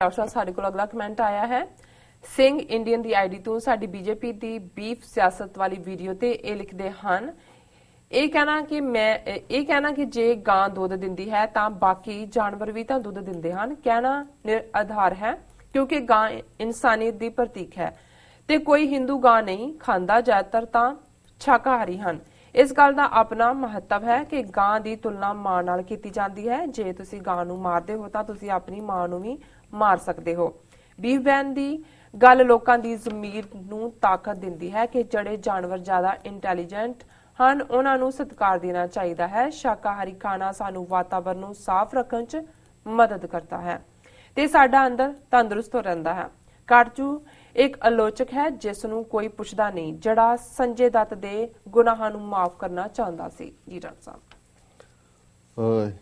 Doctor ਸਾਡੇ ਕੋਲ ਅਗਲਾ ਕਮੈਂਟ ਆਇਆ ਹੈ। ਸਿੰਘ ਇੰਡੀਅਨ ਦੀ ਆਈਡੀ ਤੋਂ ਸਾਡੀ ਬੀਜੇਪੀ ਦੀ ਬੀਫ ਸਿਆਸਤ ਵਾਲੀ ਵੀਡੀਓ ਤੇ ਇਹ ਲਿਖਦੇ ਹਨ, ਇਹ ਕਹਿਣਾ ਕਿ ਜੇ ਗਾਂ ਦੁੱਧ ਦਿੰਦੀ ਹੈ ਤਾਂ ਬਾਕੀ ਜਾਨਵਰ ਵੀ ਤਾਂ ਦੁੱਧ ਦਿੰਦੇ ਹਨ। ਕਹਿਣਾ ਨਿਰਾਧਾਰ ਹੈ ਕਿਉਂਕਿ ਗਾਂ ਇਨਸਾਨੀਅਤ ਦੀ ਪ੍ਰਤੀਕ ਹੈ ਤੇ ਕੋਈ ਹਿੰਦੂ ਗਾਂ ਨਹੀਂ ਖਾਂਦਾ, ਜ਼ਿਆਦਾਤਰ ਤਾਂ ਸ਼ਾਕਾਹਾਰੀ ਹਨ। ਇਸ ਗੱਲ ਦਾ ਆਪਣਾ ਮਹੱਤਵ ਹੈ ਕਿ ਗਾਂ ਦੀ ਤੁਲਨਾ ਮਾਂ ਨਾਲ ਕੀਤੀ ਜਾਂਦੀ ਹੈ। ਜੇ ਤੁਸੀਂ ਗਾਂ ਨੂੰ ਮਾਰਦੇ ਹੋ ਤਾਂ ਤੁਸੀਂ ਆਪਣੀ ਮਾਂ ਨੂੰ ਵੀ ਮਾਰ ਸਕਦੇ ਹੋ। ਬੀਫ ਬੈਨ ਦੀ ਗੱਲ ਲੋਕਾਂ ਦੀ ਜ਼ਮੀਰ ਨੂੰ ਤਾਕਤ ਦਿੰਦੀ ਹੈ ਕਿ ਜਿਹੜੇ ਜਾਨਵਰ ਜ਼ਿਆਦਾ ਇੰਟੈਲੀਜੈਂਟ ਹਨ ਉਹਨਾਂ ਨੂੰ ਸਤਿਕਾਰ ਦੇਣਾ ਚਾਹੀਦਾ ਹੈ। ਸ਼ਾਕਾਹਾਰੀ ਖਾਣਾ ਸਾਨੂੰ ਵਾਤਾਵਰਣ ਨੂੰ ਸਾਫ਼ ਰੱਖਣ 'ਚ ਮਦਦ ਕਰਦਾ ਹੈ ਤੇ ਸਾਡਾ ਅੰਦਰ ਤੰਦਰੁਸਤ ਰਹਿੰਦਾ ਹੈ। ਕਾਟਜੂ ਇੱਕ ਆਲੋਚਕ ਹੈ ਜਿਸ ਨੂੰ ਕੋਈ ਪੁੱਛਦਾ ਨਹੀਂ, ਜਿਹੜਾ ਸੰਜੇ ਦੱਤ ਦੇ ਗੁਨਾਹਾਂ ਨੂੰ ਮਾਫ ਕਰਨਾ ਚਾਹੁੰਦਾ ਸੀ। ਜੀ ਡਾਕਟਰ ਸਾਹਿਬ,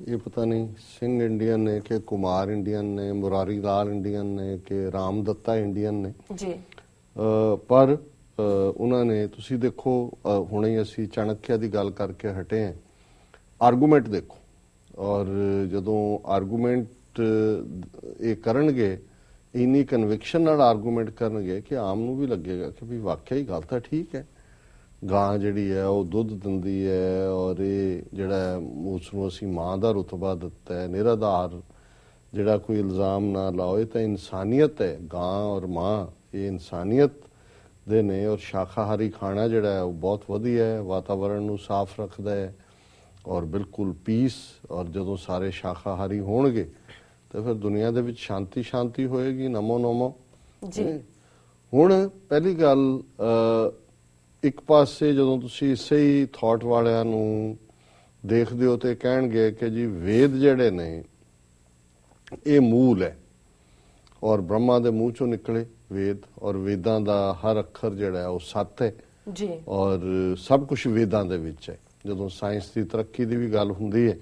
ये पता नहीं सिंह इंडियन ने कि कुमार इंडियन ने, मुरारी लाल इंडियन ने कि राम दत्ता इंडियन ने जी, पर उन्होंने तुसी देखो हुणे असी चाणक्य की गल करके हटे हैं, आर्गूमेंट देखो और जदों आर्गूमेंट ये करनगे इन्नी कन्विक्शन नाल आर्गूमेंट करनगे कि आम नूं भी लगेगा कि भी वाकई गल तां ठीक है, ਗਾਂ ਜਿਹੜੀ ਹੈ ਉਹ ਦੁੱਧ ਦਿੰਦੀ ਹੈ ਔਰ ਇਹ ਜਿਹੜਾ ਉਸ ਨੂੰ ਅਸੀਂ ਮਾਂ ਦਾ ਰੁਤਬਾ ਦਿੱਤਾ ਹੈ। ਨਿਰਾਧਾਰ ਜਿਹੜਾ ਕੋਈ ਇਲਜ਼ਾਮ ਨਾ ਲਾਓ, ਇਹ ਤਾਂ ਇਨਸਾਨੀਅਤ ਹੈ। ਗਾਂ ਔਰ ਮਾਂ ਇਹ ਇਨਸਾਨੀਅਤ ਦੇ ਨੇ ਔਰ ਸ਼ਾਕਾਹਾਰੀ ਖਾਣਾ ਜਿਹੜਾ ਹੈ ਉਹ ਬਹੁਤ ਵਧੀਆ ਹੈ, ਵਾਤਾਵਰਣ ਨੂੰ ਸਾਫ਼ ਰੱਖਦਾ ਹੈ ਔਰ ਬਿਲਕੁਲ ਪੀਸ। ਔਰ ਜਦੋਂ ਸਾਰੇ ਸ਼ਾਕਾਹਾਰੀ ਹੋਣਗੇ ਤਾਂ ਫਿਰ ਦੁਨੀਆ ਦੇ ਵਿੱਚ ਸ਼ਾਂਤੀ ਹੋਏਗੀ। ਨਮੋ ਨਮੋ ਜੀ। ਹੁਣ ਪਹਿਲੀ ਗੱਲ, ਇੱਕ ਪਾਸੇ ਜਦੋਂ ਤੁਸੀਂ ਇਸੇ ਹੀ ਥਾਟ ਵਾਲਿਆਂ ਨੂੰ ਦੇਖਦੇ ਹੋ ਤੇ ਕਹਿਣਗੇ ਕਿ ਜੀ ਵੇਦ ਜਿਹੜੇ ਨੇ ਇਹ ਮੂਲ ਹੈ ਔਰ ਬ੍ਰਹਮਾ ਦੇ ਮੂੰਹ ਚੋਂ ਨਿਕਲੇ ਵੇਦ ਔਰ ਵੇਦਾਂ ਦਾ ਹਰ ਅੱਖਰ ਜਿਹੜਾ ਹੈ ਉਹ ਸੱਤ ਹੈ ਜੀ ਔਰ ਸਭ ਕੁਝ ਵੇਦਾਂ ਦੇ ਵਿੱਚ ਹੈ। ਜਦੋਂ ਸਾਇੰਸ ਦੀ ਤਰੱਕੀ ਦੀ ਵੀ ਗੱਲ ਹੁੰਦੀ ਹੈ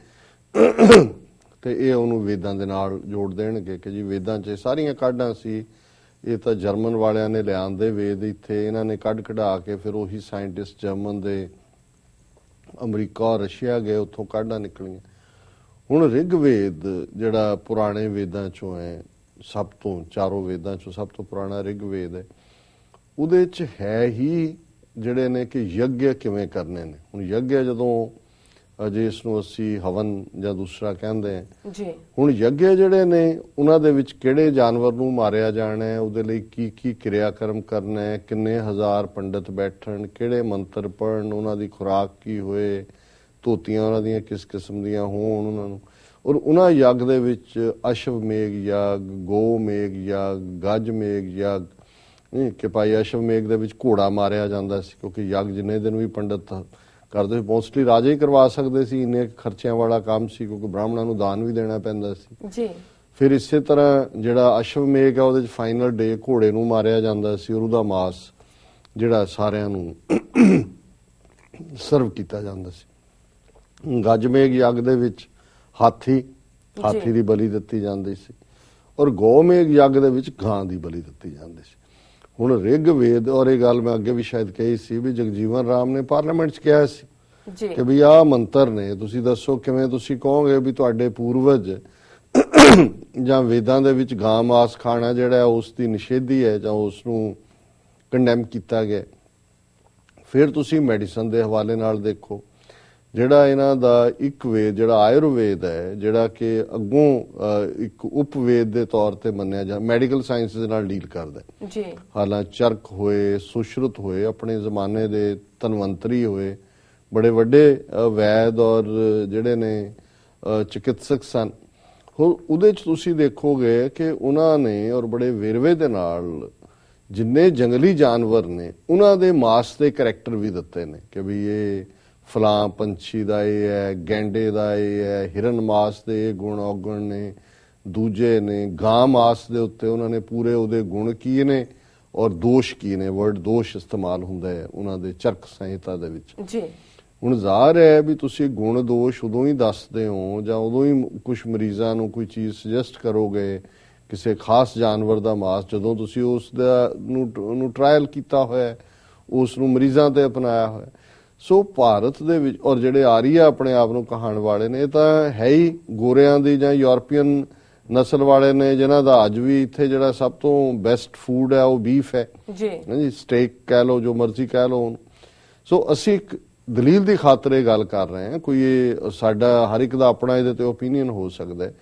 ਤੇ ਇਹ ਉਹਨੂੰ ਵੇਦਾਂ ਦੇ ਨਾਲ ਜੋੜ ਦੇਣਗੇ ਕਿ ਜੀ ਵੇਦਾਂ 'ਚ ਸਾਰੀਆਂ ਕਾਢਾਂ ਸੀ, ਇਹ ਤਾਂ ਜਰਮਨ ਵਾਲਿਆਂ ਨੇ ਲਿਆਂਦੇ ਵੇਦ ਇੱਥੇ, ਇਹਨਾਂ ਨੇ ਕੱਢ ਕਢਾ ਕੇ ਫਿਰ ਉਹੀ ਸਾਇੰਟਿਸਟ ਜਰਮਨ ਦੇ ਅਮਰੀਕਾ ਔਰ ਰਸ਼ੀਆ ਗਏ, ਉੱਥੋਂ ਕਾਢਾਂ ਨਿਕਲੀਆਂ। ਹੁਣ ਰਿਗਵੇਦ ਜਿਹੜਾ ਪੁਰਾਣੇ ਵੇਦਾਂ ਚੋਂ ਹੈ, ਸਭ ਤੋਂ ਚਾਰੋਂ ਵੇਦਾਂ ਚੋਂ ਸਭ ਤੋਂ ਪੁਰਾਣਾ ਰਿਗਵੇਦ ਹੈ। ਉਹਦੇ 'ਚ ਹੈ ਹੀ ਜਿਹੜੇ ਨੇ ਕਿ ਯੱਗ ਕਿਵੇਂ ਕਰਨੇ ਨੇ। ਹੁਣ ਯੱਗ ਜਦੋਂ ਜਿਸ ਨੂੰ ਅਸੀਂ ਹਵਨ ਜਾਂ ਦੂਸਰਾ ਕਹਿੰਦੇ ਹਾਂ ਜੀ, ਹੁਣ ਯੱਗ ਜਿਹੜੇ ਨੇ ਉਹਨਾਂ ਦੇ ਵਿੱਚ ਕਿਹੜੇ ਜਾਨਵਰ ਨੂੰ ਮਾਰਿਆ ਜਾਣਾ ਹੈ, ਉਹਦੇ ਲਈ ਕੀ ਕਿਰਿਆਕਰਮ ਕਰਨਾ ਹੈ, ਕਿੰਨੇ ਹਜ਼ਾਰ ਪੰਡਤ ਬੈਠਣ, ਕਿਹੜੇ ਮੰਤਰ ਪੜ੍ਹਨ, ਉਹਨਾਂ ਦੀ ਖੁਰਾਕ ਕੀ ਹੋਏ, ਧੋਤੀਆਂ ਉਹਨਾਂ ਦੀਆਂ ਕਿਸ ਕਿਸਮ ਦੀਆਂ ਹੋਣ ਉਹਨਾਂ ਨੂੰ। ਔਰ ਉਹਨਾਂ ਯੱਗ ਦੇ ਵਿੱਚ ਅਸ਼ਵਮੇਘ ਯੱਗ, ਗੋਮੇਘ ਯੱਗ, ਗੱਜਮੇਘ ਯੱਗ ਕਿ ਭਾਈ ਅਸ਼ਵਮੇਘ ਦੇ ਵਿੱਚ ਘੋੜਾ ਮਾਰਿਆ ਜਾਂਦਾ ਸੀ ਕਿਉਂਕਿ ਯੱਗ ਜਿੰਨੇ ਦਿਨ ਵੀ ਪੰਡਤ ਕਰਦੇ ਸੀ, ਮੋਸਟਲੀ ਰਾਜੇ ਹੀ ਕਰਵਾ ਸਕਦੇ ਸੀ, ਇੰਨੇ ਖਰਚਿਆਂ ਵਾਲਾ ਕੰਮ ਸੀ ਕਿਉਂਕਿ ਬ੍ਰਾਹਮਣਾਂ ਨੂੰ ਦਾਨ ਵੀ ਦੇਣਾ ਪੈਂਦਾ ਸੀ ਜੀ। ਫਿਰ ਇਸੇ ਤਰ੍ਹਾਂ ਜਿਹੜਾ ਅਸ਼ਵਮੇਘ ਹੈ ਉਹਦੇ ਚ ਫਾਈਨਲ ਡੇ ਘੋੜੇ ਨੂੰ ਮਾਰਿਆ ਜਾਂਦਾ ਸੀ ਔਰ ਉਹਦਾ ਮਾਸ ਜਿਹੜਾ ਸਾਰਿਆਂ ਨੂੰ ਸਰਵ ਕੀਤਾ ਜਾਂਦਾ ਸੀ। ਗੱਜਮੇਘ ਯੱਗ ਦੇ ਵਿੱਚ ਹਾਥੀ ਦੀ ਬਲੀ ਦਿੱਤੀ ਜਾਂਦੀ ਸੀ ਔਰ ਗੋਮੇਘ ਯੱਗ ਦੇ ਵਿੱਚ ਗਾਂ ਦੀ ਬਲੀ ਦਿੱਤੀ ਜਾਂਦੀ ਸੀ। ਹੁਣ ਰਿਗਵੇਦ, ਔਰ ਇਹ ਗੱਲ ਮੈਂ ਅੱਗੇ ਵੀ ਸ਼ਾਇਦ ਕਹੀ ਸੀ ਵੀ ਜਗਜੀਵਨ ਰਾਮ ਨੇ ਪਾਰਲੀਮੈਂਟ 'ਚ ਕਿਹਾ ਸੀ ਕਿ ਵੀ ਆਹ ਮੰਤਰ ਨੇ, ਤੁਸੀਂ ਦੱਸੋ ਕਿਵੇਂ ਤੁਸੀਂ ਕਹੋਗੇ ਵੀ ਤੁਹਾਡੇ ਪੂਰਵਜ ਜਾਂ ਵੇਦਾਂ ਦੇ ਵਿੱਚ ਗਾਂ ਮਾਸ ਖਾਣਾ ਜਿਹੜਾ ਉਸ ਦੀ ਨਿਸ਼ੇਧੀ ਹੈ ਜਾਂ ਉਸ ਨੂੰ ਕੰਡੈਮ ਕੀਤਾ ਗਿਆ। ਫਿਰ ਤੁਸੀਂ ਮੈਡੀਸਨ ਦੇ ਹਵਾਲੇ ਨਾਲ ਦੇਖੋ, ਜਿਹੜਾ ਇਹਨਾਂ ਦਾ ਇੱਕ ਵੇਦ ਜਿਹੜਾ ਆਯੁਰਵੇਦ ਹੈ, ਜਿਹੜਾ ਕਿ ਅੱਗੋਂ ਇੱਕ ਉਪਵੇਦ ਦੇ ਤੌਰ ਤੇ ਮੰਨਿਆ ਜਾ, ਮੈਡੀਕਲ ਸਾਇੰਸ ਦੇ ਨਾਲ ਡੀਲ ਕਰਦਾ ਜੀ। ਹਾਲਾਂਕਿ ਚਰਕ ਹੋਏ, ਸੁਸ਼ਰੁਤ ਹੋਏ, ਆਪਣੇ ਜ਼ਮਾਨੇ ਦੇ ਧਨਵੰਤਰੀ ਹੋਏ, ਬੜੇ ਵੱਡੇ ਵੈਦ ਔਰ ਜਿਹੜੇ ਨੇ ਚਿਕਿਤਸਕ ਸਨ। ਹੁਣ ਉਹਦੇ ਚ ਤੁਸੀਂ ਦੇਖੋਗੇ ਕਿ ਉਹਨਾਂ ਨੇ ਔਰ ਬੜੇ ਵੇਰਵੇ ਦੇ ਨਾਲ ਜਿੰਨੇ ਜੰਗਲੀ ਜਾਨਵਰ ਨੇ ਉਹਨਾਂ ਦੇ ਮਾਸ ਦੇ ਕਰੈਕਟਰ ਵੀ ਦਿੱਤੇ ਨੇ ਕਿ ਵੀ ਇਹ ਫਲਾਂ ਪੰਛੀ ਦਾ ਇਹ ਹੈ, ਗੈਂਡੇ ਦਾ ਇਹ ਹੈ, ਹਿਰਨ ਮਾਸ ਦੇ ਇਹ ਗੁਣ ਔਗਣ ਨੇ, ਦੂਜੇ ਨੇ ਗਾਂ ਮਾਸ ਦੇ ਉੱਤੇ ਉਹਨਾਂ ਨੇ ਪੂਰੇ ਉਹਦੇ ਗੁਣ ਕੀ ਨੇ ਔਰ ਦੋਸ਼ ਕੀ ਨੇ। ਵਰਡ ਦੋਸ਼ ਇਸਤੇਮਾਲ ਹੁੰਦਾ ਹੈ ਉਹਨਾਂ ਦੇ ਚਰਕ ਸੰਹਿਤਾ ਦੇ ਵਿੱਚ ਜੀ। ਹੁਣ ਜ਼ਾਹਰ ਹੈ ਵੀ ਤੁਸੀਂ ਗੁਣ ਦੋਸ਼ ਉਦੋਂ ਹੀ ਦੱਸਦੇ ਹੋ ਜਾਂ ਉਦੋਂ ਹੀ ਕੁਝ ਮਰੀਜ਼ਾਂ ਨੂੰ ਕੋਈ ਚੀਜ਼ ਸੁਜੈਸਟ ਕਰੋਗੇ ਕਿਸੇ ਖਾਸ ਜਾਨਵਰ ਦਾ ਮਾਸ, ਜਦੋਂ ਤੁਸੀਂ ਉਸ ਦਾ ਨੂੰ ਟਰਾਇਲ ਕੀਤਾ ਹੋਇਆ, ਉਸ ਨੂੰ ਮਰੀਜ਼ਾਂ ਤੇ ਅਪਣਾਇਆ ਹੋਇਆ। ਸੋ ਭਾਰਤ ਦੇ ਵਿੱਚ ਔਰ ਜਿਹੜੇ ਆਰੀਆ ਆਪਣੇ ਆਪ ਨੂੰ ਕਹਾਣ ਵਾਲੇ ਨੇ, ਇਹ ਤਾਂ ਹੈ ਹੀ ਗੋਰਿਆਂ ਦੀ ਜਾਂ ਯੂਰਪੀਅਨ ਨਸਲ ਵਾਲੇ ਨੇ ਜਿਨ੍ਹਾਂ ਦਾ ਅੱਜ ਵੀ ਇੱਥੇ ਜਿਹੜਾ ਸਭ ਤੋਂ ਬੈਸਟ ਫੂਡ ਹੈ ਉਹ ਬੀਫ ਹੈ ਜੀ, ਸਟੇਕ ਕਹਿ ਲਓ, ਜੋ ਮਰਜ਼ੀ ਕਹਿ ਲਓ ਉਹਨੂੰ। ਸੋ ਅਸੀਂ ਇੱਕ ਦਲੀਲ ਦੀ ਖਾਤਰ ਇਹ ਗੱਲ ਕਰ ਰਹੇ ਹਾਂ, ਕੋਈ ਇਹ ਸਾਡਾ ਹਰ ਇੱਕ ਦਾ ਆਪਣਾ ਇਹਦੇ ਤੇ ਓਪੀਨੀਅਨ ਹੋ ਸਕਦਾ ਹੈ,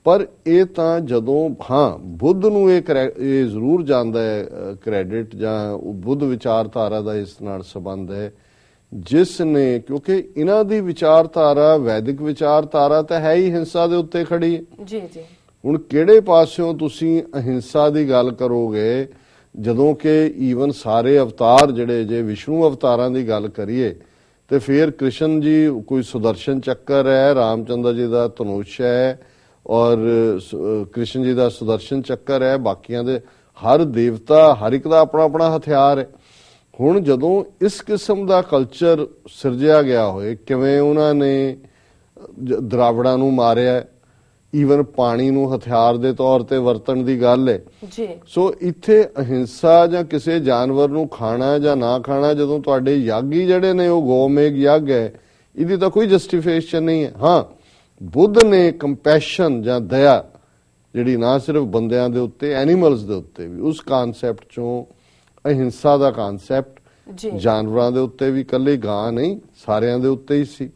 ਪਰ ਇਹ ਤਾਂ ਜਦੋਂ ਬੁੱਧ ਨੂੰ ਇਹ ਜ਼ਰੂਰ ਜਾਂਦਾ ਹੈ ਕ੍ਰੈਡਿਟ, ਜਾਂ ਬੁੱਧ ਵਿਚਾਰਧਾਰਾ ਦਾ ਇਸ ਨਾਲ ਸੰਬੰਧ ਹੈ, ਜਿਸ ਨੇ, ਕਿਉਂਕਿ ਇਹਨਾਂ ਦੀ ਵਿਚਾਰਧਾਰਾ ਵੈਦਿਕ ਵਿਚਾਰਧਾਰਾ ਤਾਂ ਹੈ ਹੀ ਹਿੰਸਾ ਦੇ ਉੱਤੇ ਖੜੀ ਹੈ ਜੀ। ਹੁਣ ਕਿਹੜੇ ਪਾਸਿਓਂ ਤੁਸੀਂ ਅਹਿੰਸਾ ਦੀ ਗੱਲ ਕਰੋਗੇ, ਜਦੋਂ ਕਿ ਈਵਨ ਸਾਰੇ ਅਵਤਾਰ ਜਿਹੜੇ, ਜੇ ਵਿਸ਼ਨੂੰ ਅਵਤਾਰਾਂ ਦੀ ਗੱਲ ਕਰੀਏ ਤੇ ਫਿਰ ਕ੍ਰਿਸ਼ਨ ਜੀ ਕੋਈ ਸੁਦਰਸ਼ਨ ਚੱਕਰ ਹੈ, ਰਾਮਚੰਦਰ ਜੀ ਦਾ ਧਨੁਸ਼ ਹੈ, ਔਰ ਕ੍ਰਿਸ਼ਨ ਜੀ ਦਾ ਸੁਦਰਸ਼ਨ ਚੱਕਰ ਹੈ, ਬਾਕੀਆਂ ਦੇ ਹਰ ਦੇਵਤਾ, ਹਰ ਇੱਕ ਦਾ ਆਪਣਾ ਆਪਣਾ ਹਥਿਆਰ ਹੈ। ਹੁਣ ਜਦੋਂ ਇਸ ਕਿਸਮ ਦਾ ਕਲਚਰ ਸਿਰਜਿਆ ਗਿਆ ਹੋਏ, ਕਿਵੇਂ ਉਹਨਾਂ ਨੇ ਦਰਾਵੜਾਂ ਨੂੰ ਮਾਰਿਆ, ਈਵਨ ਪਾਣੀ ਨੂੰ ਹਥਿਆਰ ਦੇ ਤੌਰ ਤੇ ਵਰਤਣ ਦੀ ਗੱਲ ਹੈ ਜੀ। ਸੋ ਇੱਥੇ ਅਹਿੰਸਾ ਜਾਂ ਕਿਸੇ ਜਾਨਵਰ ਨੂੰ ਖਾਣਾ ਜਾਂ ਨਾ ਖਾਣਾ, ਜਦੋਂ ਤੁਹਾਡੇ ਯਾਗੀ ਜਿਹੜੇ ਨੇ ਉਹ ਗੋਮੇਗ ਯੱਗ ਹੈ, ਇਹਦੀ ਤਾਂ ਕੋਈ ਜਸਟੀਫਿਕੇਸ਼ਨ ਨਹੀਂ ਹੈ। ਬੁੱਧ ਨੇ ਕੰਪੈਸ਼ਨ ਜਾਂ ਦਇਆ ਜਿਹੜੀ ਨਾ ਸਿਰਫ ਬੰਦਿਆਂ ਦੇ ਉੱਤੇ, ਐਨੀਮਲਸ ਦੇ ਉੱਤੇ ਵੀ, ਉਸ ਕਨਸੈਪਟ ਚੋਂ ਅਹਿੰਸਾ ਦਾ ਕਨਸੈਪਟ ਜਾਨਵਰਾਂ ਦੇ ਉੱਤੇ ਵੀ, ਇਕੱਲੇ ਗਾਂ ਨਹੀਂ ਸਾਰਿਆਂ ਦੇ ਉੱਤੇ ਹੀ ਸੀ,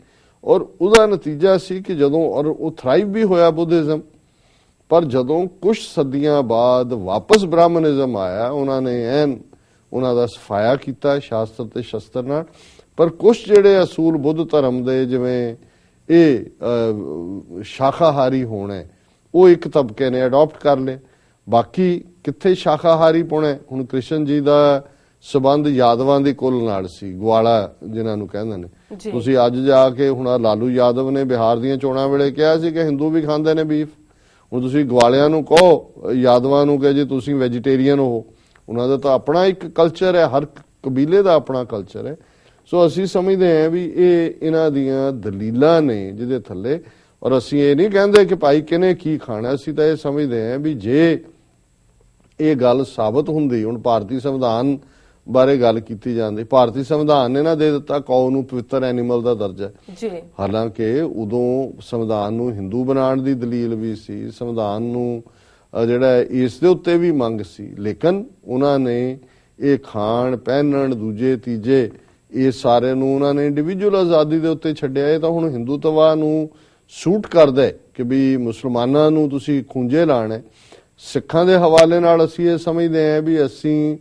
ਔਰ ਉਹਦਾ ਨਤੀਜਾ ਸੀ ਕਿ ਜਦੋਂ, ਔਰ ਉਹ ਥਰਾਈਵ ਵੀ ਹੋਇਆ ਬੁੱਧਿਜ਼ਮ, ਪਰ ਜਦੋਂ ਕੁਝ ਸਦੀਆਂ ਬਾਅਦ ਵਾਪਸ ਬ੍ਰਾਹਮਣਿਜ਼ਮ ਆਇਆ, ਉਹਨਾਂ ਨੇ ਉਹਨਾਂ ਦਾ ਸਫਾਇਆ ਕੀਤਾ ਸ਼ਾਸਤਰ ਤੇ ਸ਼ਸਤਰ ਨਾਲ, ਪਰ ਕੁਝ ਜਿਹੜੇ ਅਸੂਲ ਬੁੱਧ ਧਰਮ ਦੇ, ਜਿਵੇਂ ਇਹ ਸ਼ਾਕਾਹਾਰੀ ਹੋਣਾ, ਉਹ ਇੱਕ ਤਬਕੇ ਨੇ ਅਡਾਪਟ ਕਰ ਲਏ, ਬਾਕੀ ਕਿੱਥੇ ਸ਼ਾਕਾਹਾਰੀ ਪਾਉਣਾ। ਹੁਣ ਕ੍ਰਿਸ਼ਨ ਜੀ ਦਾ ਸਬੰਧ ਯਾਦਵਾਂ ਦੀ ਕੁੱਲ ਨਾਲ ਸੀ, ਗਵਾਲਾ ਜਿਨ੍ਹਾਂ ਨੂੰ ਕਹਿੰਦੇ ਨੇ। ਤੁਸੀਂ ਅੱਜ ਜਾ ਕੇ, ਹੁਣ ਲਾਲੂ ਯਾਦਵ ਨੇ ਬਿਹਾਰ ਦੀਆਂ ਚੋਣਾਂ ਵੇਲੇ ਕਿਹਾ ਸੀ ਕਿ ਹਿੰਦੂ ਵੀ ਖਾਂਦੇ ਨੇ ਬੀਫ। ਹੁਣ ਤੁਸੀਂ ਗਵਾਲਿਆਂ ਨੂੰ ਕਹੋ, ਯਾਦਵਾਂ ਨੂੰ ਕਿ ਜੀ ਤੁਸੀਂ ਵੈਜੀਟੇਰੀਅਨ ਹੋ, ਉਹਨਾਂ ਦਾ ਤਾਂ ਆਪਣਾ ਇੱਕ ਕਲਚਰ ਹੈ, ਹਰ ਕਬੀਲੇ ਦਾ ਆਪਣਾ ਕਲਚਰ ਹੈ। ਸੋ ਅਸੀਂ ਸਮਝਦੇ ਹਾਂ ਵੀ ਇਹ ਇਹਨਾਂ ਦੀਆਂ ਦਲੀਲਾਂ ਨੇ ਜਿਹਦੇ ਥੱਲੇ, ਔਰ ਅਸੀਂ ਇਹ ਨਹੀਂ ਕਹਿੰਦੇ ਕਿ ਭਾਈ ਕਿਹਨੇ ਕੀ ਖਾਣਾ, ਅਸੀਂ ਤਾਂ ਇਹ ਸਮਝਦੇ ਹਾਂ ਵੀ ਜੇ ਇਹ ਗੱਲ ਸਾਬਤ ਹੁੰਦੀ, ਹੁਣ ਭਾਰਤੀ ਸੰਵਿਧਾਨ ਬਾਰੇ ਗੱਲ ਕੀਤੀ ਜਾਂਦੀ, ਭਾਰਤੀ ਸੰਵਿਧਾਨ ਨੇ ਨਾ ਦੇ ਦਿੱਤਾ ਕੌ ਨੂੰ ਪਵਿੱਤਰ ਐਨੀਮਲ ਦਾ ਦਰਜਾ ਜੀ, ਹਾਲਾਂਕਿ ਉਦੋਂ ਸੰਵਿਧਾਨ ਨੂੰ ਹਿੰਦੂ ਬਣਾਉਣ ਦੀ ਦਲੀਲ ਵੀ ਸੀ, ਸੰਵਿਧਾਨ ਨੂੰ ਜਿਹੜਾ ਇਸ ਦੇ ਉੱਤੇ ਵੀ ਮੰਗ ਸੀ, ਲੇਕਿਨ ਉਹਨਾਂ ਨੇ ਇਹ ਖਾਣ ਪਹਿਨਣ ਦੂਜੇ ਤੀਜੇ ਇਹ ਸਾਰੇ ਨੂੰ ਉਹਨਾਂ ਨੇ ਇੰਡੀਵਿਜੂਅਲ ਆਜ਼ਾਦੀ ਦੇ ਉੱਤੇ ਛੱਡਿਆ। ਇਹ ਤਾਂ ਹੁਣ ਹਿੰਦੂਤਵਾ ਨੂੰ ਸੂਟ ਕਰਦਾ ਕਿ ਵੀ ਮੁਸਲਮਾਨਾਂ ਨੂੰ ਤੁਸੀਂ ਖੂੰਜੇ ਲਾਣਾ। ਸਿੱਖਾਂ ਦੇ ਹਵਾਲੇ ਨਾਲ ਅਸੀਂ ਇਹ ਸਮਝਦੇ ਹਾਂ ਵੀ ਅਸੀਂ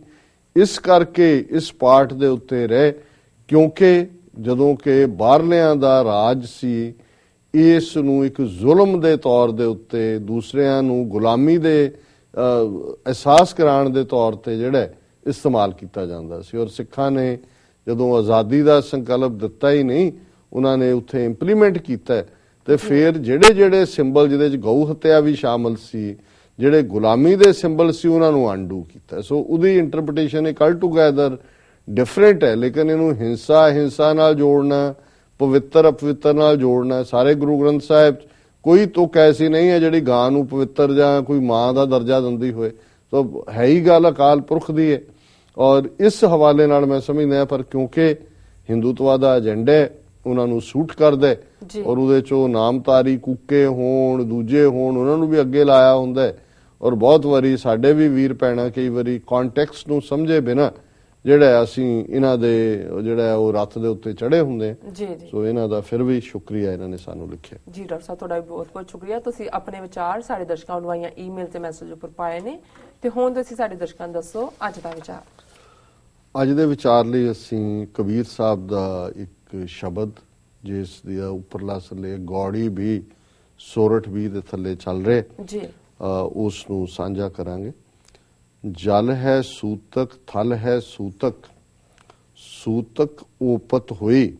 ਇਸ ਕਰਕੇ ਇਸ ਪਾਠ ਦੇ ਉੱਤੇ ਰਹੇ, ਕਿਉਂਕਿ ਜਦੋਂ ਕਿ ਬਾਹਰਲਿਆਂ ਦਾ ਰਾਜ ਸੀ, ਇਸ ਨੂੰ ਇੱਕ ਜ਼ੁਲਮ ਦੇ ਤੌਰ ਦੇ ਉੱਤੇ, ਦੂਸਰਿਆਂ ਨੂੰ ਗੁਲਾਮੀ ਦੇ ਅਹਿਸਾਸ ਕਰਾਉਣ ਦੇ ਤੌਰ ਤੇ ਜਿਹੜਾ ਇਸਤੇਮਾਲ ਕੀਤਾ ਜਾਂਦਾ ਸੀ। ਔਰ ਸਿੱਖਾਂ ਨੇ ਜਦੋਂ ਆਜ਼ਾਦੀ ਦਾ ਸੰਕਲਪ ਦਿੱਤਾ ਹੀ ਨਹੀਂ, ਉਹਨਾਂ ਨੇ ਉੱਥੇ ਇੰਪਲੀਮੈਂਟ ਕੀਤਾ, ਤੇ ਫਿਰ ਜਿਹੜੇ ਸਿੰਬਲ ਜਿਹਦੇ 'ਚ ਗਊ ਹੱਤਿਆ ਵੀ ਸ਼ਾਮਲ ਸੀ, ਜਿਹੜੇ ਗੁਲਾਮੀ ਦੇ ਸਿੰਬਲ ਸੀ, ਉਹਨਾਂ ਨੂੰ ਅਨਡੂ ਕੀਤਾ। ਸੋ ਉਹਦੀ ਇੰਟਰਪ੍ਰੀਟੇਸ਼ਨ ਇੱਕ ਆਲ ਟੂਗੈਦਰ ਡਿਫਰੈਂਟ ਹੈ, ਲੇਕਿਨ ਇਹਨੂੰ ਹਿੰਸਾ ਨਾਲ ਜੋੜਨਾ, ਪਵਿੱਤਰ ਅਪਵਿੱਤਰ ਨਾਲ ਜੋੜਨਾ। ਸਾਰੇ ਗੁਰੂ ਗ੍ਰੰਥ ਸਾਹਿਬ ਕੋਈ ਤੁਕ ਐਸੀ ਨਹੀਂ ਹੈ ਜਿਹੜੀ ਗਾਂ ਨੂੰ ਪਵਿੱਤਰ ਜਾਂ ਕੋਈ ਮਾਂ ਦਾ ਦਰਜਾ ਦਿੰਦੀ ਹੋਏ। ਸੋ ਹੈ ਹੀ ਗੱਲ ਅਕਾਲ ਪੁਰਖ ਦੀ ਹੈ, ਔਰ ਇਸ ਹਵਾਲੇ ਨਾਲ ਮੈਂ ਸਮਝਦਾ, ਪਰ ਕਿਉਂਕਿ ਹਿੰਦੂਤਵਾ ਦਾ ਏਜੰਡਾ ਉਹਨਾਂ ਨੂੰ ਸੂਟ ਕਰਦਾ, ਔਰ ਉਹਦੇ ਚੋਂ ਨਾਮਧਾਰੀ ਕੁੱਕੇ ਹੋਣ, ਦੂਜੇ ਹੋਣ, ਉਹਨਾਂ ਨੂੰ ਵੀ ਅੱਗੇ ਲਾਇਆ ਹੁੰਦਾ। ਔਰ ਬਹੁਤ ਵਾਰੀ ਸਾਡੇ ਵੀ ਵੀਰ ਭੈਣਾਂ ਕਈ ਵਾਰੀ ਕੰਟੈਕਸਟ ਨੂੰ ਸਮਝੇ ਬਿਨਾ ਜਿਹੜਾ ਅਸੀਂ ਇਹਨਾਂ ਦੇ ਜਿਹੜਾ ਉਹ ਰੱਥ ਦੇ ਉੱਤੇ ਚੜੇ ਹੁੰਦੇ। ਸੋ ਇਹਨਾਂ ਦਾ ਫਿਰ ਵੀ ਸ਼ੁਕਰੀਆ, ਇਹਨਾਂ ਨੇ ਸਾਨੂੰ ਲਿਖਿਆ ਜੀ। ਡਾਕਟਰ ਸਾਹਿਬ ਤੁਹਾਡਾ ਬਹੁਤ ਬਹੁਤ ਸ਼ੁਕਰੀਆ, ਤੁਸੀਂ ਆਪਣੇ ਵਿਚਾਰ ਸਾਡੇ ਦਰਸ਼ਕਾਂ ਨੂੰ ਆਈਆਂ ਈਮੇਲ ਤੇ ਮੈਸੇਜ ਉੱਪਰ ਪਾਏ ਨੇ, ਤੇ ਹੁਣ ਤੁਸੀਂ ਸਾਡੇ ਦਰਸ਼ਕਾਂ ਨੂੰ ਦੱਸੋ ਅੱਜ ਦਾ ਵਿਚਾਰ। ਅੱਜ ਦੇ ਵਿਚਾਰ ਲਈ ਅਸੀਂ ਕਬੀਰ ਸਾਹਿਬ ਦਾ ਇੱਕ ਸ਼ਬਦ, ਜਿਸ ਦਾ ਉੱਪਰਲਾ ਥੱਲੇ ਗੌੜੀ ਵੀ ਸੋਰਠ ਵੀ ਦੇ ਥੱਲੇ ਚੱਲ ਰਹੇ ਜੀ, ਉਸ ਨੂੰ ਸਾਂਝਾ ਕਰਾਂਗੇ। ਜਲ ਹੈ ਸੂਤਕ, ਥਲ ਹੈ ਸੂਤਕ, ਸੂਤਕ ਓਪਤ ਹੋਈ,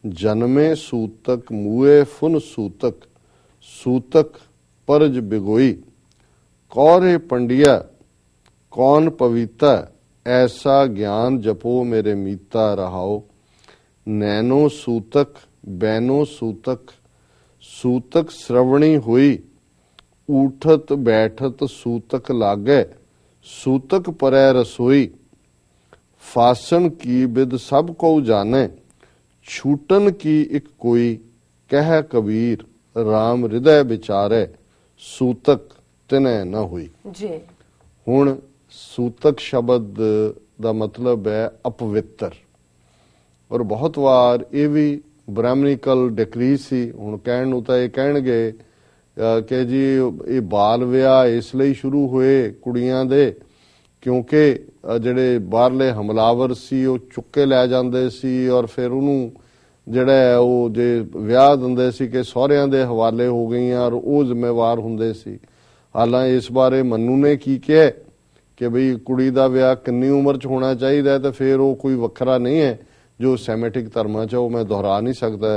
ਜਨਮੇ ਸੂਤਕ, ਮੂਏ ਫੁਨ ਸੂਤਕ, ਸੂਤਕ ਪਰਜ ਬਿਗੋਈ, ਕੌਰੇ ਪੰਡਿਆ ਕੌਣ ਪਵੀਤਾ, ਐਸਾ ਗਿਆਨ ਜਪੋ ਮੇਰੇ ਮੀਤਾ ਰਹਾਓ। ਨੈਨੋ ਸੂਤਕ, ਬੈਨੋ ਸੂਤਕ, ਸੂਤਕ ਸ਼੍ਰਵਣੀ ਹੋਈ, ਊਠਤ ਬੈਠਤ ਸੂਤਕ ਲਾਗੈ, ਸੂਤਕ ਪਰੈ ਰਸੋਈ। ਫਾਸਣ ਕੀ ਬਿਦ ਸਭ ਕੋ ਜਾਣੈ, ਛੂਟਨ ਕੀ ਇੱਕ ਕੋਈ, ਕਹਿ ਕਬੀਰ ਰਾਮ ਹਿਰਦੈ ਵਿਚਾਰੈ, ਸੂਤਕ ਤਿਨੈ ਨਾ ਹੋਈ। ਜੀ ਹੁਣ ਸੂਤਕ ਸ਼ਬਦ ਦਾ ਮਤਲਬ ਹੈ ਅਪਵਿੱਤਰ, ਔਰ ਬਹੁਤ ਵਾਰ ਇਹ ਵੀ ਬ੍ਰਾਹਮਣੀਕਲ ਡਿਕਰੀ ਸੀ। ਹੁਣ ਕਹਿਣ ਨੂੰ ਤਾਂ ਇਹ ਕਹਿਣਗੇ ਕਿ ਜੀ ਇਹ ਬਾਲ ਵਿਆਹ ਇਸ ਲਈ ਸ਼ੁਰੂ ਹੋਏ ਕੁੜੀਆਂ ਦੇ ਕਿਉਂਕਿ ਜਿਹੜੇ ਬਾਹਰਲੇ ਹਮਲਾਵਰ ਸੀ ਉਹ ਚੁੱਕ ਕੇ ਲੈ ਜਾਂਦੇ ਸੀ, ਔਰ ਫਿਰ ਉਹਨੂੰ ਜਿਹੜਾ ਹੈ ਉਹ ਜੇ ਵਿਆਹ ਦਿੰਦੇ ਸੀ ਕਿ ਸਹੁਰਿਆਂ ਦੇ ਹਵਾਲੇ ਹੋ ਗਈਆਂ, ਔਰ ਉਹ ਜ਼ਿੰਮੇਵਾਰ ਹੁੰਦੇ ਸੀ। ਹਾਲਾਂਕਿ ਇਸ ਬਾਰੇ ਮੰਨੂ ਨੇ ਕੀ ਕਿਹਾ ਕਿ ਬਈ ਕੁੜੀ ਦਾ ਵਿਆਹ ਕਿੰਨੀ ਉਮਰ 'ਚ ਹੋਣਾ ਚਾਹੀਦਾ, ਤੇ ਫਿਰ ਉਹ ਕੋਈ ਵੱਖਰਾ ਨਹੀਂ ਹੈ ਜੋ ਸੈਮੈਟਿਕ ਧਰਮਾਂ 'ਚ, ਉਹ ਮੈਂ ਦੁਹਰਾ ਨਹੀਂ ਸਕਦਾ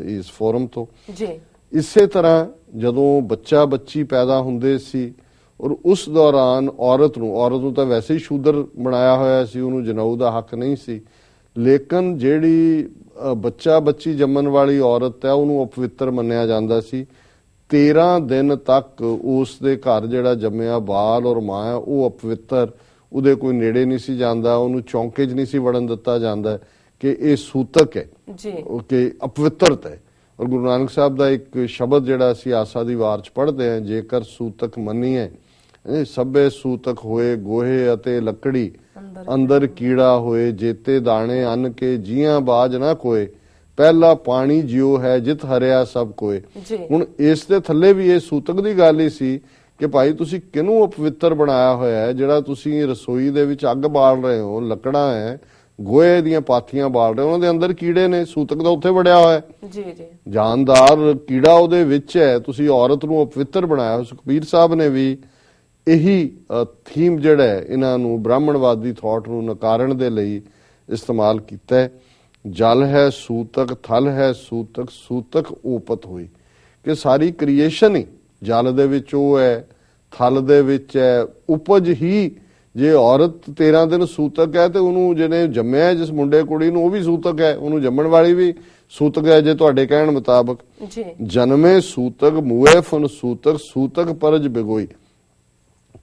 ਇਸ ਫੋਰਮ ਤੋਂ। ਜੀ ਇਸੇ ਤਰ੍ਹਾਂ ਜਦੋਂ ਬੱਚਾ ਬੱਚੀ ਪੈਦਾ ਹੁੰਦੇ ਸੀ, ਔਰ ਉਸ ਦੌਰਾਨ ਔਰਤ ਨੂੰ ਤਾਂ ਵੈਸੇ ਹੀ ਸ਼ੂਦਰ ਬਣਾਇਆ ਹੋਇਆ ਸੀ, ਉਹਨੂੰ ਜਨੇਊ ਦਾ ਹੱਕ ਨਹੀਂ ਸੀ, ਲੇਕਿਨ ਜਿਹੜੀ ਬੱਚਾ ਬੱਚੀ ਜੰਮਣ ਵਾਲੀ ਔਰਤ ਹੈ ਉਹਨੂੰ ਅਪਵਿੱਤਰ ਮੰਨਿਆ ਜਾਂਦਾ ਸੀ। 13 ਦਿਨ ਤੱਕ ਉਸ ਦੇ ਘਰ ਜਿਹੜਾ ਜੰਮਿਆ ਬਾਲ ਔਰ ਮਾਂ ਹੈ ਉਹ ਅਪਵਿੱਤਰ, ਉਹਦੇ ਕੋਈ ਨੇੜੇ ਨਹੀਂ ਸੀ ਜਾਂਦਾ, ਉਹਨੂੰ ਚੌਂਕੇ 'ਚ ਨਹੀਂ ਸੀ ਵੜਨ ਦਿੱਤਾ ਜਾਂਦਾ ਕਿ ਇਹ ਸੂਤਕ ਹੈ, ਕਿ ਅਪਵਿੱਤਰਤ ਹੈ। ਔਰ ਗੁਰੂ ਨਾਨਕ ਸਾਹਿਬ ਦਾ ਇੱਕ ਸ਼ਬਦ ਜਿਹੜਾ ਅਸੀਂ ਆਸਾ ਦੀ ਵਾਰ 'ਚ ਪੜ੍ਹਦੇ ਹਾਂ, ਜੇਕਰ ਸੂਤਕ ਮੰਨੀਏ ਸਭੇ ਸੂਤਕ ਹੋਏ ਗੋਹੇ ਅਤੇ ਲੱਕੜੀ, ਅੰਦਰ ਕੀੜਾ ਹੋਏ ਜੇਤੇ ਦਾਣੇ ਅੰਨ ਕੇ ਜੀਆਂ ਬਾਜ ਨਾ ਕੋਏ, ਪਹਿਲਾ ਪਾਣੀ ਜਿਉ ਹੈ ਜਿਤ ਹਰਿਆ ਸਭ ਕੋਏ। ਹੁਣ ਇਸ ਦੇ ਥੱਲੇ ਵੀ ਇਹ ਸੂਤਕ ਦੀ ਗੱਲ ਹੀ ਸੀ ਕਿ ਭਾਈ ਤੁਸੀਂ ਕਿਹਨੂੰ ਅਪਵਿੱਤਰ ਬਣਾਇਆ ਹੋਇਆ ਹੈ, ਜਿਹੜਾ ਤੁਸੀਂ ਰਸੋਈ ਦੇ ਵਿੱਚ ਅੱਗ ਬਾਲ ਰਹੇ ਹੋ, ਲੱਕੜਾਂ ਹੈ, ਗੋਹੇ ਦੀਆਂ ਪਾਥੀਆਂ ਬਾਲ ਰਹੇ ਹੋ, ਉਹਨਾਂ ਦੇ ਅੰਦਰ ਕੀੜੇ ਨੇ, ਸੂਤਕ ਦਾ ਉੱਥੇ ਵੜਿਆ ਹੋਇਆ ਜੀ ਜਾਨਦਾਰ ਕੀੜਾ ਉਹਦੇ ਵਿੱਚ ਹੈ, ਤੁਸੀਂ ਔਰਤ ਨੂੰ ਅਪਵਿੱਤਰ ਬਣਾਇਆ। ਸੁਖਬੀਰ ਸਾਹਿਬ ਨੇ ਵੀ ਇਹੀ ਥੀਮ ਜਿਹੜਾ ਹੈ ਇਹਨਾਂ ਨੂੰ ਬ੍ਰਾਹਮਣਵਾਦੀ ਥਾਟ ਨੂੰ ਨਕਾਰਨ ਦੇ ਲਈ ਇਸਤੇਮਾਲ ਕੀਤਾ ਹੈ। ਜਲ ਹੈ ਸੂਤਕ, ਥਲ ਹੈ ਸੂਤਕ, ਸੂਤਕ ਓਪਤ ਹੋਈ, ਕਿ ਸਾਰੀ ਕ੍ਰੀਏਸ਼ਨ ਹੀ ਜਲ ਦੇ ਵਿੱਚ ਉਹ ਹੈ, ਥਲ ਦੇ ਵਿੱਚ ਹੈ, ਉਪਜ ਹੀ। ਜੇ ਔਰਤ 13 ਦਿਨ ਸੂਤਕ ਹੈ ਤੇ ਉਹਨੂੰ ਜਿਹਨੇ ਜੰਮਿਆ ਜਿਸ ਮੁੰਡੇ ਕੁੜੀ ਨੂੰ ਉਹ ਵੀ ਸੂਤਕ ਹੈ, ਉਹਨੂੰ ਜੰਮਣ ਵਾਲੀ ਵੀ ਸੂਤਕ ਹੈ ਜੇ ਤੁਹਾਡੇ ਕਹਿਣ ਮੁਤਾਬਕ। ਜਨਮੇ ਸੂਤਕ ਮੂਏ ਫਨ ਸੂਤਕ, ਸੂਤਕ ਪਰਜ ਬਿਗੋਈ,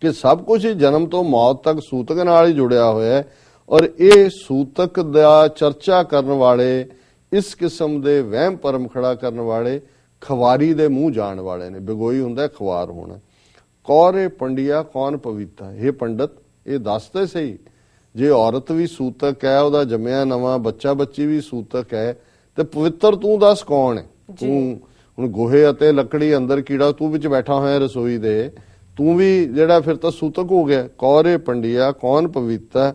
ਕਿ ਸਭ ਕੁਝ ਹੀ ਜਨਮ ਤੋਂ ਮੌਤ ਤੱਕ ਸੂਤਕ ਨਾਲ ਹੀ ਜੁੜਿਆ ਹੋਇਆ ਹੈ। ਔਰ ਇਹ ਸੂਤਕ ਦਾ ਚਰਚਾ ਕਰਨ ਵਾਲੇ, ਇਸ ਕਿਸਮ ਦੇ ਵਹਿਮ ਭਰਮ ਖੜਾ ਕਰਨ ਵਾਲੇ ਖਵਾਰੀ ਦੇ ਮੂੰਹ ਜਾਣ ਵਾਲੇ ਨੇ। ਬਿਗੋਈ ਹੁੰਦਾ ਖਵਾਰ ਹੋਣਾ। ਕੌਰੇ ਪੰਡਿਆ ਕੌਣ ਪਵਿੱਤਾ, ਇਹ ਪੰਡਤ ਇਹ ਦੱਸਦੇ ਸਹੀ, ਜੇ ਔਰਤ ਵੀ ਸੂਤਕ ਹੈ, ਉਹਦਾ ਜੰਮਿਆ ਨਵਾਂ ਬੱਚਾ ਬੱਚੀ ਵੀ ਸੂਤਕ ਹੈ, ਤੇ ਪਵਿੱਤਰ ਤੂੰ ਦੱਸ ਕੌਣ ਹੈ? ਤੂੰ ਹੁਣ ਗੋਹੇ ਅਤੇ ਲੱਕੜੀ ਅੰਦਰ ਕੀੜਾ, ਤੂੰ ਵਿੱਚ ਬੈਠਾ ਹੋਇਆ ਰਸੋਈ ਦੇ, ਤੂੰ ਵੀ ਜਿਹੜਾ ਫਿਰ ਤਾਂ ਸੂਤਕ ਹੋ ਗਿਆ। ਕੌਰੇ ਪੰਡਿਆ ਕੌਣ ਪਵਿੱਤਾ,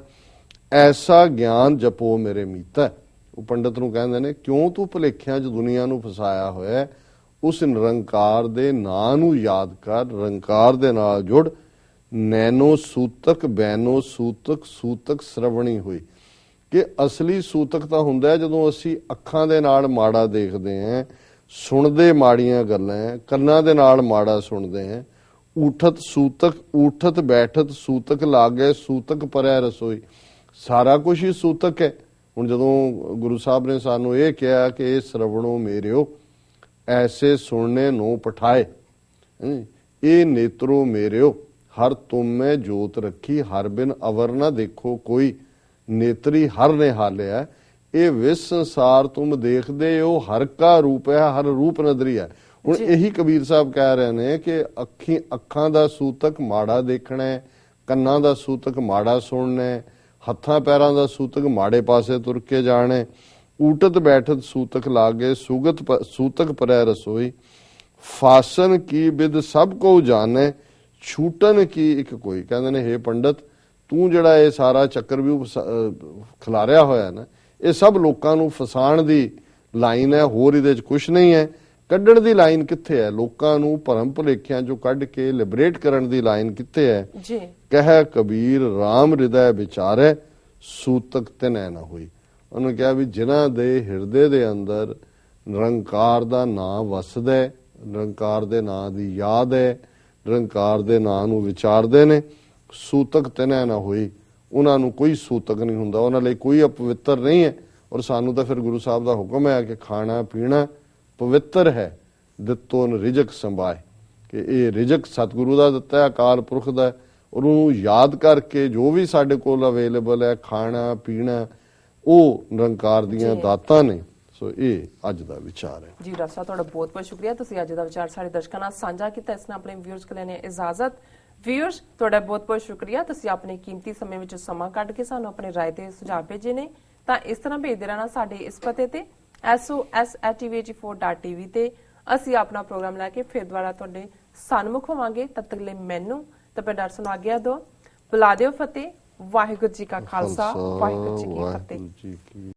ਐਸਾ ਗਿਆਨ ਜਪੋ ਮੇਰੇ ਮੀਤਾ। ਉਹ ਪੰਡਤ ਨੂੰ ਕਹਿੰਦੇ ਨੇ ਕਿਉਂ ਤੂੰ ਭੁਲੇਖਿਆਂ 'ਚ ਦੁਨੀਆ ਨੂੰ ਫਸਾਇਆ ਹੋਇਆ, ਉਸ ਨਿਰੰਕਾਰ ਦੇ ਨਾਂ ਨੂੰ ਯਾਦ ਕਰ, ਨਿਰੰਕਾਰ ਦੇ ਨਾਲ ਜੁੜ। ਨੈਨੋ ਸੂਤਕ ਬੈਨੋ ਸੂਤਕ, ਸੂਤਕ ਸ਼ਰਵਣੀ ਹੋਈ, ਕਿ ਅਸਲੀ ਸੂਤਕ ਤਾਂ ਹੁੰਦਾ ਜਦੋਂ ਅਸੀਂ ਅੱਖਾਂ ਦੇ ਨਾਲ ਮਾੜਾ ਦੇਖਦੇ ਹਾਂ, ਸੁਣਦੇ ਮਾੜੀਆਂ ਗੱਲਾਂ, ਕੰਨਾਂ ਦੇ ਨਾਲ ਮਾੜਾ ਸੁਣਦੇ ਹਾਂ। ਊਠਤ ਸੂਤਕ, ਊਠਤ ਬੈਠਤ ਸੂਤਕ ਲਾਗੇ, ਸੂਤਕ ਪਰੈ ਰਸੋਈ, ਸਾਰਾ ਕੁਝ ਹੀ ਸੂਤਕ ਹੈ। ਹੁਣ ਜਦੋਂ ਗੁਰੂ ਸਾਹਿਬ ਨੇ ਸਾਨੂੰ ਇਹ ਕਿਹਾ ਕਿ ਇਹ ਸ਼ਰਵਣੋ ਮੇਰਿਓ ਐਸੇ ਸੁਣਨੇ ਨੂੰ ਪਠਾਏ, ਇਹ ਨੇਤਰੋ ਮੇਰਿਓ ਹਰ ਤੁਮੇ ਜੋਤ ਰੱਖੀ, ਹਰ ਬਿਨ ਅਵਰ ਨਾ ਦੇਖੋ ਕੋਈ, ਨੇਤਰੀ ਹਰ ਨੇ ਹਾਲਿਆ, ਇਹ ਵਿਸ ਸੰਸਾਰ ਤੁਮ ਦੇਖਦੇ ਹੋ, ਹਰ ਕਾ ਰੂਪ ਹੈ, ਹਰ ਰੂਪ ਨਦਰੀ ਹੈ। ਹੁਣ ਇਹੀ ਕਬੀਰ ਸਾਹਿਬ ਕਹਿ ਰਹੇ ਨੇ ਕਿ ਅੱਖਾਂ ਦਾ ਸੂਤਕ ਮਾੜਾ ਦੇਖਣਾ ਹੈ, ਕੰਨਾਂ ਦਾ ਸੂਤਕ ਮਾੜਾ ਸੁਣਨਾ ਹੈ, ਹੱਥਾਂ ਪੈਰਾਂ ਦਾ ਸੂਤਕ ਮਾੜੇ ਪਾਸੇ ਤੁਰ ਕੇ ਜਾਣਾ। ਊਟਤ ਬੈਠਤ ਸੂਤਕ ਲਾਗੇ, ਸੁਗਤ ਸੂਤਕ ਪਰੈ ਰਸੋਈ, ਫਾਸਨ ਕੀ ਬਿਦ ਸਭ ਕੋ ਜਾਣੇ, ਛੂਟਨ ਕੀ ਇੱਕ ਕੋਈ। ਕਹਿੰਦੇ ਨੇ ਹੇ ਪੰਡਤ, ਤੂੰ ਜਿਹੜਾ ਇਹ ਸਾਰਾ ਚੱਕਰ ਵੀ ਖਿਲਾਰਿਆ ਹੋਇਆ ਨਾ, ਇਹ ਸਭ ਲੋਕਾਂ ਨੂੰ ਫਸਾਣ ਦੀ ਲਾਈਨ ਹੈ, ਹੋਰ ਇਹਦੇ 'ਚ ਕੁਛ ਨਹੀਂ ਹੈ। ਕੱਢਣ ਦੀ ਲਾਈਨ ਕਿੱਥੇ ਹੈ? ਲੋਕਾਂ ਨੂੰ ਭਰਮ ਭੁਲੇਖਿਆਂ ਚੋਂ ਕੱਢ ਕੇ ਲਿਬਰੇਟ ਕਰਨ ਦੀ ਲਾਈਨ ਕਿੱਥੇ ਹੈ? ਕਹਿ ਕਬੀਰ ਰਾਮ ਹਿਰਦੈ ਵਿਚਾਰੈ, ਸੂਤਕ ਤਿਨੈ ਨਾ ਹੋਈ। ਉਹਨੂੰ ਕਿਹਾ ਵੀ ਜਿਨ੍ਹਾਂ ਦੇ ਹਿਰਦੇ ਦੇ ਅੰਦਰ ਨਿਰੰਕਾਰ ਦਾ ਨਾਂ ਵਸਦਾ ਹੈ, ਨਿਰੰਕਾਰ ਦੇ ਨਾਂ ਦੀ ਯਾਦ ਹੈ, ਨਿਰੰਕਾਰ ਦੇ ਨਾਂ ਨੂੰ ਵਿਚਾਰਦੇ ਨੇ, ਸੂਤਕ ਤਿਨੈ ਨਾ ਹੋਈ, ਉਹਨਾਂ ਨੂੰ ਕੋਈ ਸੂਤਕ ਨਹੀਂ ਹੁੰਦਾ, ਉਹਨਾਂ ਲਈ ਕੋਈ ਅਪਵਿੱਤਰ ਨਹੀਂ ਹੈ। ਔਰ ਸਾਨੂੰ ਤਾਂ ਫਿਰ ਗੁਰੂ ਸਾਹਿਬ ਦਾ ਹੁਕਮ ਹੈ ਕਿ ਖਾਣਾ ਪੀਣਾ ਪਵਿੱਤਰ ਹੈ, ਦਿੱਤੋ ਨ ਰਿਜਕ ਸੰਭਾਏ, ਕਿ ਇਹ ਰਿਜਕ ਸਤਿਗੁਰੂ ਦਾ ਦਿੱਤਾ ਹੈ, ਅਕਾਲ ਪੁਰਖ ਦਾ, ਉਹਨੂੰ ਯਾਦ ਕਰਕੇ ਜੋ ਵੀ ਸਾਡੇ ਕੋਲ ਅਵੇਲੇਬਲ ਹੈ ਖਾਣਾ ਪੀਣਾ, ਉਹ ਨਿਰੰਕਾਰ ਦੀਆਂ ਦਾਤਾਂ ਨੇ। ਸੋ ਇਹ ਅੱਜ ਦਾ ਵਿਚਾਰ ਹੈ ਜੀ ਡਾਕਟਰ ਸਾਹਿਬ ਤੁਹਾਡਾ ਬਹੁਤ ਬਹੁਤ ਸ਼ੁਕਰੀਆ ਤੁਸੀਂ ਅੱਜ ਦਾ ਵਿਚਾਰ ਸਾਡੇ ਦਰਸ਼ਕਾਂ ਨਾਲ ਸਾਂਝਾ ਕੀਤਾ ਇਸ ਨਾਲ ਆਪਣੇ ਵਿਊਅਰਸ ਕੋਲ ਲੈਣੇ ਇਜਾਜ਼ਤ ਵਿਊਅਰਸ ਤੁਹਾਡਾ ਬਹੁਤ ਬਹੁਤ ਸ਼ੁਕਰੀਆ ਤੁਸੀਂ ਆਪਣੇ ਕੀਮਤੀ ਸਮੇਂ ਵਿੱਚ ਸਮਾਂ ਕੱਢ ਕੇ ਸਾਨੂੰ ਆਪਣੇ ਰਾਏ ਤੇ ਸੁਝਾਅ ਭੇਜੇ ਨੇ ਤਾਂ ਇਸ ਤਰ੍ਹਾਂ ਭੇਜਦੇ ਰਹਿਣਾ ਸਾਡੇ ਇਸ ਪਤੇ ਤੇ sos@tv84.tv ਤੇ ਅਸੀਂ ਆਪਣਾ ਪ੍ਰੋਗਰਾਮ ਲੈ ਕੇ ਫਿਰ ਦੁਬਾਰਾ ਤੁਹਾਡੇ ਸਨਮੁਖ ਹੋਵਾਂਗੇ ਤਦ ਤੱਕ ਲਈ ਮੈਨੂੰ ਤੇ ਡਾਕਟਰ ਸਾਹਿਬ ਨੂੰ ਆਗਿਆ ਦਿਓ ਬੁਲਾ ਦਿਓ ਫਤਿਹ ਵਾਹਿਗੁਰੂ ਜੀ ਕਾ ਖਾਲਸਾ ਵਾਹਿਗੁਰੂ ਜੀ ਕੀ ਫਤਿਹ